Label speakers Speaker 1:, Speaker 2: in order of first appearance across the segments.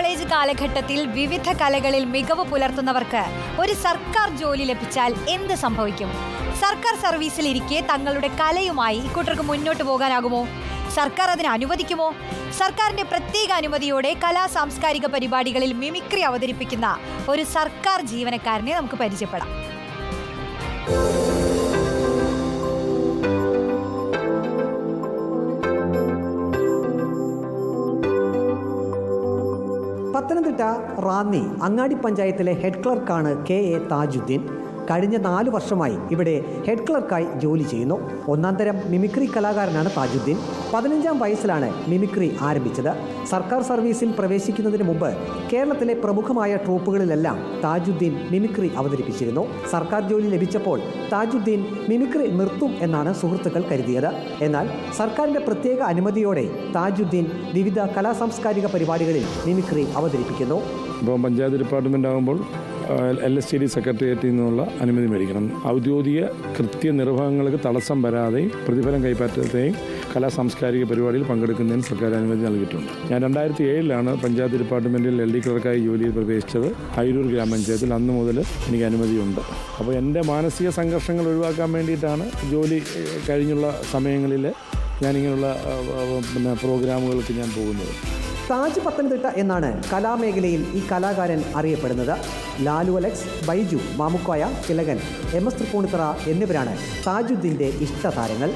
Speaker 1: College കാലഘട്ടത്തിൽ വിവിധ കലകളിൽ മികവ് പുലർത്തുന്നവർക്ക് ഒരു സർക്കാർ ജോലി ലഭിച്ചാൽ എന്ത് സംഭവിക്കും? സർക്കാർ സർവീസിലിരിക്കെ തങ്ങളുടെ കലയുമായി ഇക്കൂട്ടർക്ക് മുന്നോട്ട് പോകാനാകുമോ? സർക്കാർ അതിന് അനുവദിക്കുമോ? സർക്കാരിന്റെ പ്രത്യേക അനുമതിയോടെ കലാ സാംസ്കാരിക പരിപാടികളിൽ മിമിക്രി അവതരിപ്പിക്കുന്ന ഒരു സർക്കാർ ജീവനക്കാരനെ നമുക്ക് പരിചയപ്പെടാം.
Speaker 2: പത്തനംതിട്ട റാന്നി അങ്ങാടി പഞ്ചായത്തിലെ ഹെഡ് ക്ലർക്കാണ് KA താജുദ്ദീൻ. കഴിഞ്ഞ 4 വർഷമായി ഇവിടെ ഹെഡ് ക്ലർക്കായി ജോലി ചെയ്യുന്നു. ഒന്നാം തരം മിമിക്രി കലാകാരനാണ് താജുദ്ദീൻ. 15-ാം വയസ്സിലാണ് മിമിക്രി ആരംഭിച്ചത്. സർക്കാർ സർവീസിൽ പ്രവേശിക്കുന്നതിന് മുമ്പ് കേരളത്തിലെ പ്രമുഖമായ ട്രൂപ്പുകളിലെല്ലാം താജുദ്ദീൻ മിമിക്രി അവതരിപ്പിച്ചിരുന്നു. സർക്കാർ ജോലി ലഭിച്ചപ്പോൾ താജുദ്ദീൻ മിമിക്രി നിർത്തും എന്നാണ് സുഹൃത്തുക്കൾ കരുതിയത്. എന്നാൽ സർക്കാരിൻ്റെ പ്രത്യേക അനുമതിയോടെ താജുദ്ദീൻ വിവിധ കലാസാംസ്കാരിക പരിപാടികളിൽ മിമിക്രി അവതരിപ്പിക്കുന്നു.
Speaker 3: ഇപ്പോൾ പഞ്ചായത്ത് ഡിപ്പാർട്ട്മെൻ്റ് ആകുമ്പോൾ LSTD സെക്രട്ടേറിയറ്റിൽ നിന്നുള്ള അനുമതി മേടിക്കണം. ഔദ്യോഗിക കൃത്യനിർവഹങ്ങൾക്ക് തടസ്സം വരാതെയും പ്രതിഫലം കൈപ്പറ്റാതെയും കലാ സാംസ്കാരിക പരിപാടിയിൽ പങ്കെടുക്കുന്നതിന് സർക്കാർ അനുമതി നൽകിയിട്ടുണ്ട്. ഞാൻ 2007 പഞ്ചായത്ത് ഡിപ്പാർട്ട്മെൻറ്റിൽ LD ക്ലർക്കായി ജോലിയിൽ പ്രവേശിച്ചത്. അയിരൂർ ഗ്രാമപഞ്ചായത്തിൽ അന്ന് മുതൽ എനിക്ക് അനുമതിയുണ്ട്. അപ്പോൾ എൻ്റെ മാനസിക സംഘർഷങ്ങൾ ഒഴിവാക്കാൻ വേണ്ടിയിട്ടാണ് ജോലി കഴിഞ്ഞുള്ള സമയങ്ങളിൽ ഞാനിങ്ങനെയുള്ള പ്രോഗ്രാമുകൾക്ക് ഞാൻ പോകുന്നത്.
Speaker 2: താജ് പത്തനംതിട്ട എന്നാണ് കലാമേഖലയിൽ ഈ കലാകാരൻ അറിയപ്പെടുന്നത്. ലാലു അലക്സ്, ബൈജു, മാമുക്കോയ, തിലകൻ, MS തൃപ്പൂണിത്തറ എന്നിവരാണ് താജുദ്ദീൻ്റെ ഇഷ്ടതാരങ്ങൾ.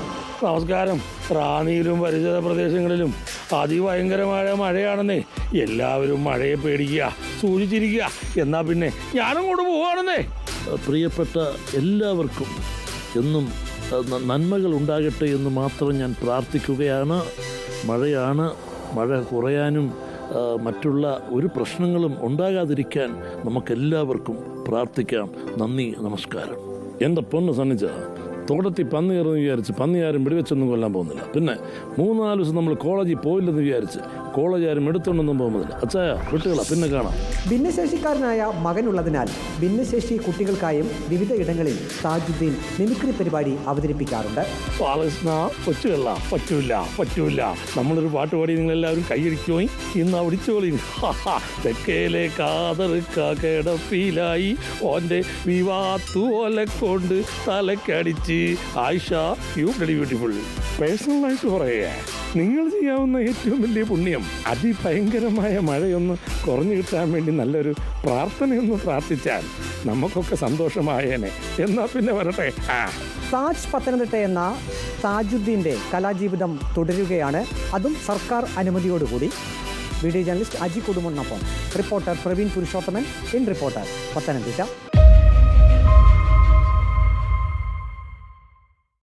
Speaker 3: നമസ്കാരം. റാന്നിയിലും പരിസര പ്രദേശങ്ങളിലും അതിഭയങ്കരമായ മഴയാണെന്നേ. എല്ലാവരും മഴയെ പേടിക്കുക, സൂക്ഷിച്ചിരിക്കുക. എന്നാൽ പിന്നെ ഞാനങ്ങോട്ട് പോവുകയാണെന്നേ.
Speaker 4: പ്രിയപ്പെട്ട എല്ലാവർക്കും എന്നും നന്മകൾ ഉണ്ടാകട്ടെ എന്ന് മാത്രം ഞാൻ പ്രാർത്ഥിക്കുകയാണ്. മഴ കുറയാനും മറ്റുള്ള ഒരു പ്രശ്നങ്ങളും ഉണ്ടാകാതിരിക്കാൻ നമുക്കെല്ലാവർക്കും പ്രാർത്ഥിക്കാം. നന്ദി, നമസ്കാരം. എൻ്റെ പൊന്ന് സണ്ണിച്ച, തോട്ടത്തിൽ പന്നി കയറുമെന്ന് വിചാരിച്ച് പന്നി ആരും വെടിവെച്ചൊന്നും കൊല്ലാൻ പോകുന്നില്ല. പിന്നെ 3-4 ദിവസം നമ്മൾ കോളേജിൽ പോയില്ലെന്ന് വിചാരിച്ച് കോളേജ് ആരും എടുത്തുകൊണ്ടൊന്നും പോകുന്നില്ല. അച്ചായ വിട്ടുകളാ, പിന്നെ കാണാം.
Speaker 2: ഭിന്നശേഷിക്കാരനായ മകനുള്ളതിനാൽ ഭിന്നശേഷി കുട്ടികൾക്കായും വിവിധ ഇടങ്ങളിൽ താജുദ്ദീൻ മിമിക്രി പരിപാടി അവതരിപ്പിക്കാറുണ്ട്.
Speaker 3: കൊച്ചുകള പറ്റൂല നമ്മളൊരു പാട്ട് പാടി നിങ്ങളെല്ലാവരും കൈയടിക്കുമോ? ഇന്ന് അവിടിച്ചോളി. തെക്കേലെ കാതറുക്കാടപ്പിലായി ഓൻ്റെ വിവാത്തുപോലെ കൊണ്ട് തലക്കടിച്ച് ആയിഷ യു വെരി ബ്യൂട്ടിഫുൾ. പേഴ്സണലായിട്ട് പറയുക, നിങ്ങൾ ചെയ്യാവുന്ന ഏറ്റവും വലിയ പുണ്യം അതിഭയങ്കരമായ മഴയൊന്ന് കുറഞ്ഞു കിട്ടാൻ വേണ്ടി നല്ലൊരു പ്രാർത്ഥനയൊന്ന് പ്രാർത്ഥിച്ചാൽ നമുക്കൊക്കെ സന്തോഷമായേനെ. എന്നാൽ പിന്നെ വരട്ടെ.
Speaker 2: താജ് പത്തനംതിട്ട എന്ന താജുദ്ദീൻ്റെ കലാജീവിതം തുടരുകയാണ്, അതും സർക്കാർ അനുമതിയോടുകൂടി. വീഡിയോ ജേർണലിസ്റ്റ് അജി കുടുംബനൊപ്പം reporter Praveen Purushothaman, in reporter, Pathanamthitta.